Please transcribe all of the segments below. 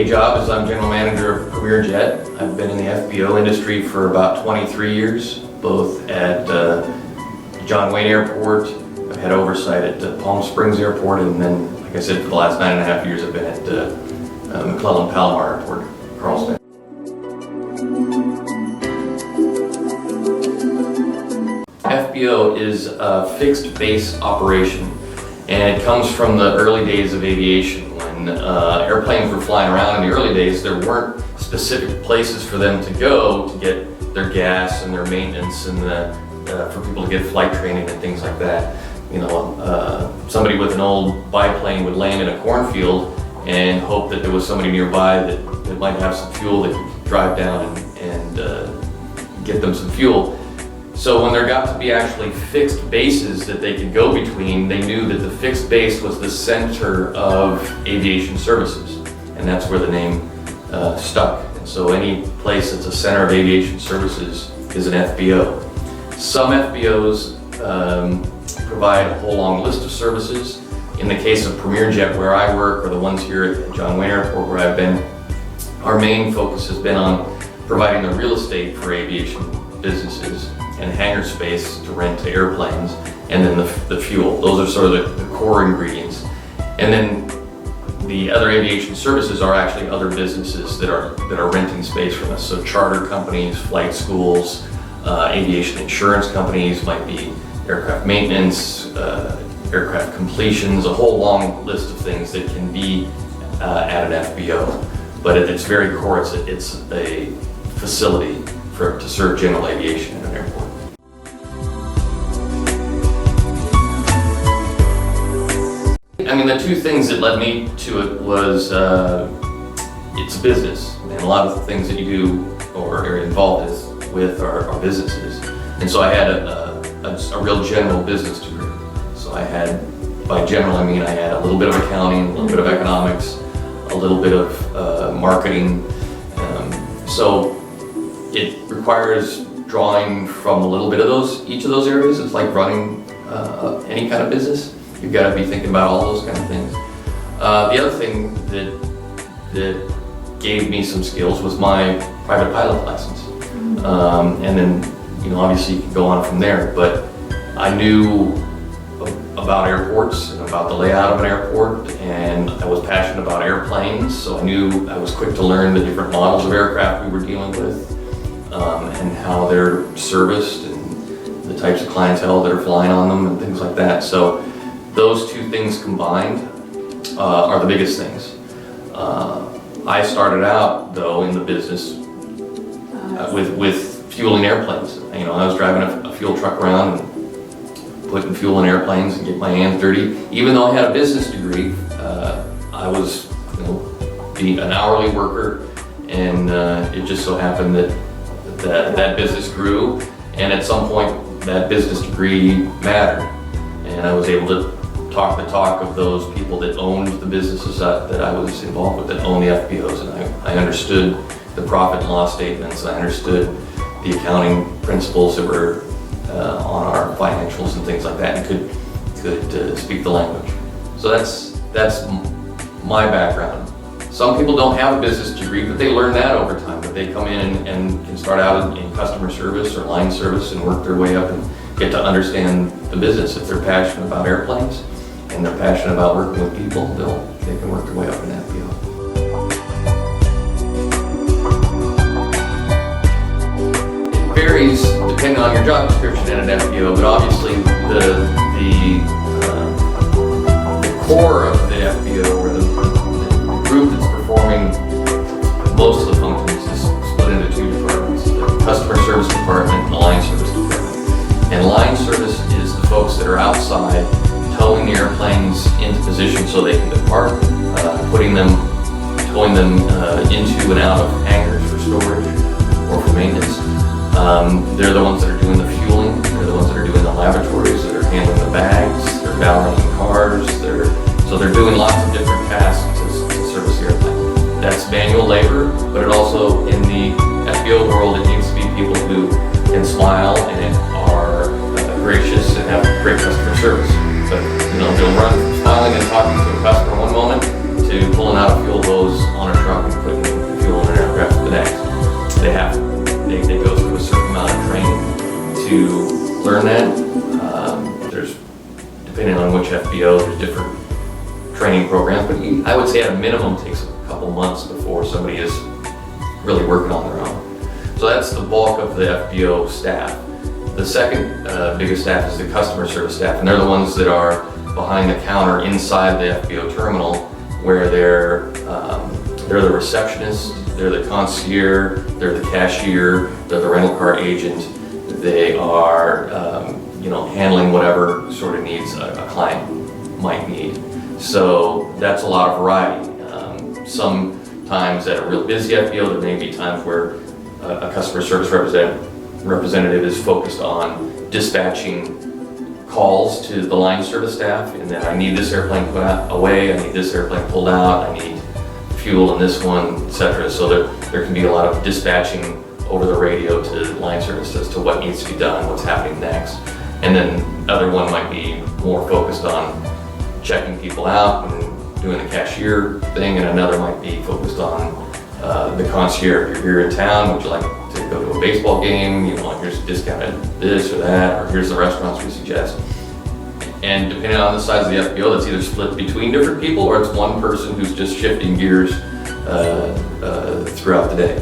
day job is I'm general manager of Premier Jet. I've been in the FBO industry for about 23 years, both at John Wayne Airport. I've had oversight at Palm Springs Airport, and then, like I said, for the last 9.5 years I've been at McClellan Palomar Airport, Carlsbad. FBO is a fixed base operation, and it comes from the early days of aviation. When airplanes were flying around in the early days, there weren't specific places for them to go to get their gas and their maintenance and for people to get flight training and things like that. You know, somebody with an old biplane would land in a cornfield and hope that there was somebody nearby that might have some fuel that could drive down and get them some fuel. So when there got to be actually fixed bases that they could go between, they knew that the fixed base was the center of aviation services, and that's where the name stuck. And so any place that's a center of aviation services is an FBO. Some FBOs provide a whole long list of services. In the case of Premier Jet, where I work, or the ones here at John Wayne Airport where I've been, our main focus has been on providing the real estate for aviation businesses and hangar space to rent to airplanes, and then the fuel. Those are sort of the core ingredients. And then the other aviation services are actually other businesses that are renting space from us. So charter companies, flight schools, aviation insurance companies, might be aircraft maintenance, aircraft completions, a whole long list of things that can be at an FBO. But at its very core, it's a facility to serve general aviation in an airport. I mean, the two things that led me to it was it's a business, and a lot of the things that you do or are involved with are businesses. And so I had a real general business degree. So I had, by general I mean I had a little bit of accounting, a little bit of economics, a little bit of marketing. So it requires drawing from a little bit of each of those areas. It's like running any kind of business. You've got to be thinking about all those kind of things. The other thing that gave me some skills was my private pilot license. And then, you know, obviously you can go on from there, but I knew about airports and about the layout of an airport, and I was passionate about airplanes, so I knew I was quick to learn the different models of aircraft we were dealing with, and how they're serviced and the types of clientele that are flying on them and things like that. So those two things combined are the biggest things. I started out though in the business with fueling airplanes. You know, I was driving a fuel truck around and putting fuel in airplanes and getting my hands dirty. Even though I had a business degree, I was, you know, being an hourly worker, and it just so happened that business grew, and at some point that business degree mattered, and I was able to talk the talk of those people that owned the businesses that I was involved with, that owned the FBOs, and I understood the profit and loss statements. I understood the accounting principles that were on our financials and things like that, and could speak the language. So that's my background. Some people don't have a business degree, but they learn that over time. But they come in and can start out in customer service or line service and work their way up and get to understand the business. If they're passionate about airplanes and they're passionate about working with people, they can work their way up in that field. It varies depending on your job description at an FBO, but obviously the core of the FBO, or the group that's performing most of the functions, is split into two departments: the customer service department and the line service department. And line service is the folks that are outside towing the airplanes into position so they can depart, towing them into and out of hangars for storage or for maintenance. They're the ones that are doing the fueling. They're the ones that are doing the lavatories, that are handling the bags. They're valeting cars. So they're doing lots of different tasks to service the airplane. That's manual labor, but it also, in the FBO world, it needs to be people who can smile and are gracious and have great customer service. But you know, they'll run from smiling and talking to a customer one moment to pulling out a fuel hose on a truck to learn that. There's, depending on which FBO, there's different training programs, but I would say at a minimum it takes a couple months before somebody is really working on their own. So that's the bulk of the FBO staff. The second biggest staff is the customer service staff, and they're the ones that are behind the counter inside the FBO terminal, where they're the receptionist, they're the concierge, they're the cashier, they're the rental car agent. They are, handling whatever sort of needs a client might need. So that's a lot of variety. Sometimes at a real busy FBO, there may be times where a customer service representative is focused on dispatching calls to the line service staff, and then I need this airplane put away, I need this airplane pulled out, I need fuel in this one, etc. So there can be a lot of dispatching over the radio to line service as to what needs to be done, what's happening next. And then other one might be more focused on checking people out and doing the cashier thing, and another might be focused on the concierge. You're here in town, would you like to go to a baseball game? Here's a discounted this or that, or here's the restaurants we suggest. And depending on the size of the FBO, that's either split between different people or it's one person who's just shifting gears throughout the day.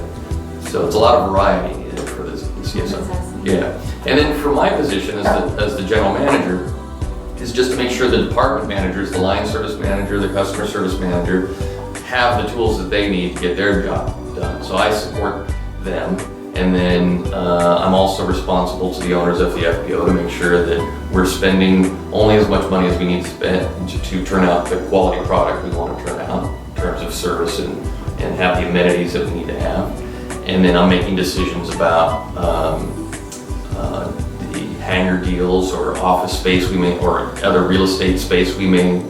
So it's a lot of variety for the CSO. Yeah. And then for my position as the general manager is just to make sure the department managers, the line service manager, the customer service manager, have the tools that they need to get their job done. So I support them. And then I'm also responsible to the owners of the FBO to make sure that we're spending only as much money as we need to spend to turn out the quality product we want to turn out in terms of service and have the amenities that we need to have. And then I'm making decisions about the hangar deals or office space we may, or other real estate space we may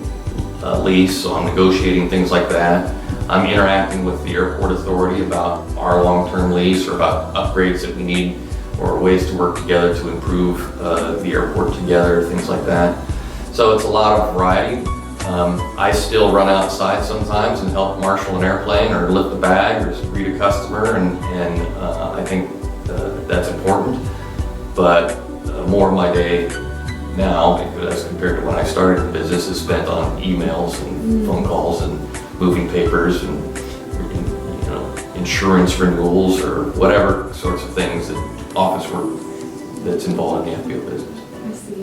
lease. So I'm negotiating things like that. I'm interacting with the airport authority about our long-term lease or about upgrades that we need or ways to work together to improve the airport together, things like that. So it's a lot of variety. I still run outside sometimes and help marshal an airplane or lift a bag or greet a customer, and I think that's important. But more of my day now, as compared to when I started the business, is spent on emails and phone calls and moving papers and insurance renewals or whatever sorts of things, that office work that's involved in the FBO business. I see.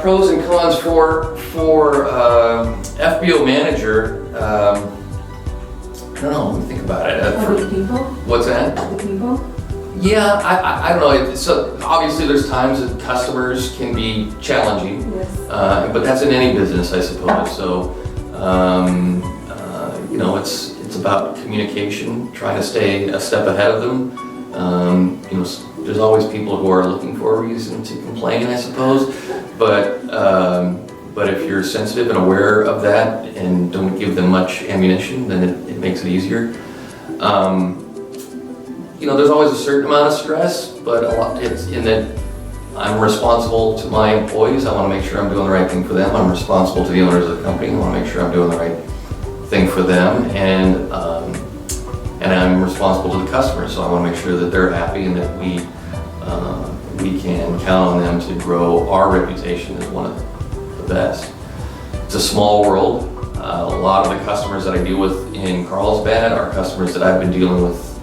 Pros and cons for FBO manager. I don't know. Let me think about it. The people? What's that? The people? Yeah, I don't know. So obviously there's times that customers can be challenging, Yes. But that's in any business, I suppose. So, it's about communication, trying to stay a step ahead of them. There's always people who are looking for a reason to complain, I suppose. But if you're sensitive and aware of that and don't give them much ammunition, then it makes it easier. There's always a certain amount of stress, but it's in that I'm responsible to my employees. I want to make sure I'm doing the right thing for them. I'm responsible to the owners of the company. I want to make sure I'm doing the right thing for them, and I'm responsible to the customers. So I want to make sure that they're happy and that we can count on them to grow our reputation as one of the best. It's a small world. A lot of the customers that I deal with in Carlsbad are customers that I've been dealing with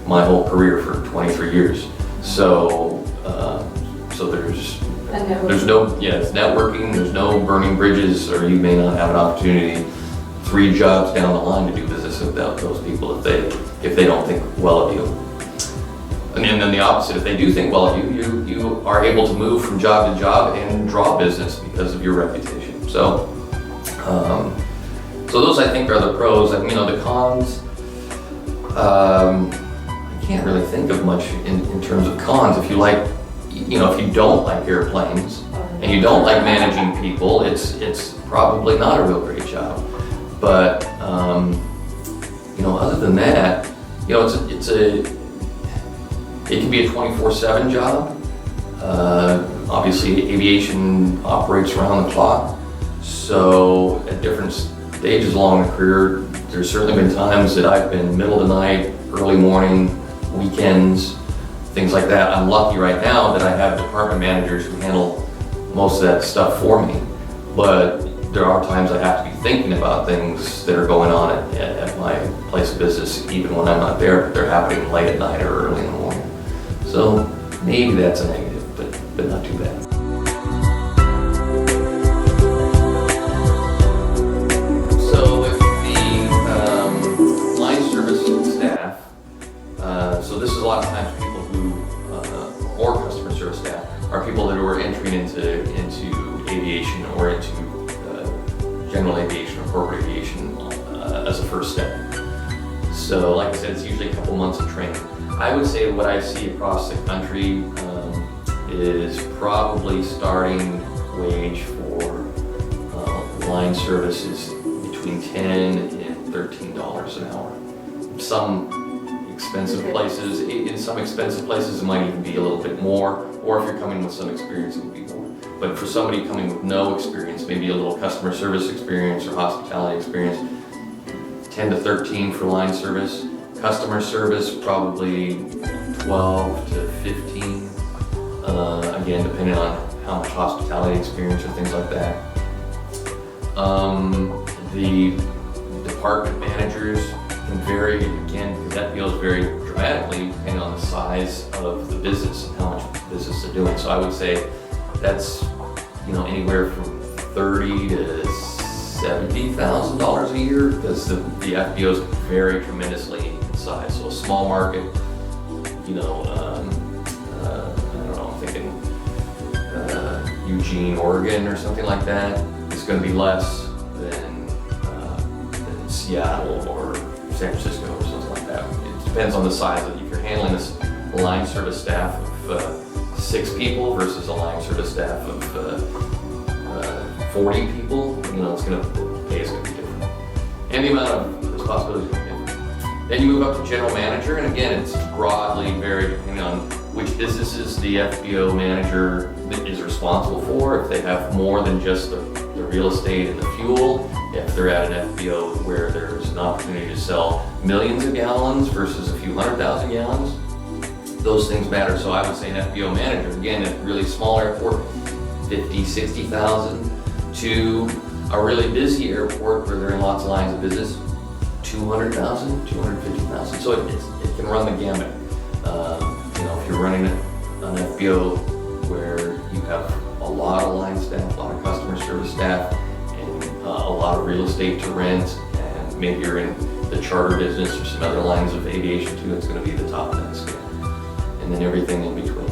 my whole career for 23 years. So there's no, it's networking, there's no burning bridges, or you may not have an opportunity 3 jobs down the line to do business with those people if they don't think well of you. And then the opposite, if they do think well of you, you are able to move from job to job and draw business because of your reputation. So those I think are the pros. And the cons, I can't really think of much in terms of cons. If you don't like airplanes and you don't like managing people, it's probably not a real great job. But other than that, it can be a 24/7 job. Obviously, aviation operates around the clock, so at different stages along the career, there's certainly been times that I've been middle of the night, early morning, weekends, things like that. I'm lucky right now that I have department managers who handle most of that stuff for me, but there are times I have to be thinking about things that are going on at my place of business, even when I'm not there, but they're happening late at night or early in the morning. So maybe that's a negative, but not too bad. So with the line service staff, so this is a lot of times people who, or customer service staff, are people that are entering into aviation or into general aviation or corporate aviation as a first step. So like I said, it's usually a couple months of training. I would say what I see across the country is probably starting wage for line services between $10 and $13 an hour. Some expensive places, in some expensive places it might even be a little bit more, or if you're coming with some experience it would be more. But for somebody coming with no experience, maybe a little customer service experience or hospitality experience, 10 to 13 for line service. Customer service, probably 12 to 15. Again, depending on how much hospitality experience or things like that. The department managers can vary, again, because that feels very dramatically depending on the size of the business and how much business they're doing. So I would say that's, anywhere from $30,000 to $70,000 a year, because the FBOs vary tremendously in size. So a small market, I don't know, I'm thinking Eugene, Oregon or something like that, is going to be less than Seattle or San Francisco or something like that. It depends on the size. If you're handling this line service staff of 6 people versus a line service staff of 40 people, it's going to pay is going to be different. And the amount of responsibility is going to be different. Then you move up to general manager, and again, it's broadly varied depending on which businesses the FBO manager is responsible for. If they have more than just the real estate and the fuel, if they're at an FBO where there's an opportunity to sell millions of gallons versus a few 100,000 gallons, those things matter. So I would say an FBO manager, again, at a really small airport, 50, 60,000, to a really busy airport where there are lots of lines of business, 200,000, 250,000. So it can run the gamut. If you're running an FBO where you have a lot of line staff, a lot of customer service staff, and a lot of real estate to rent, and maybe you're in the charter business or some other lines of aviation too, it's going to be the top of that scale. And then everything in between.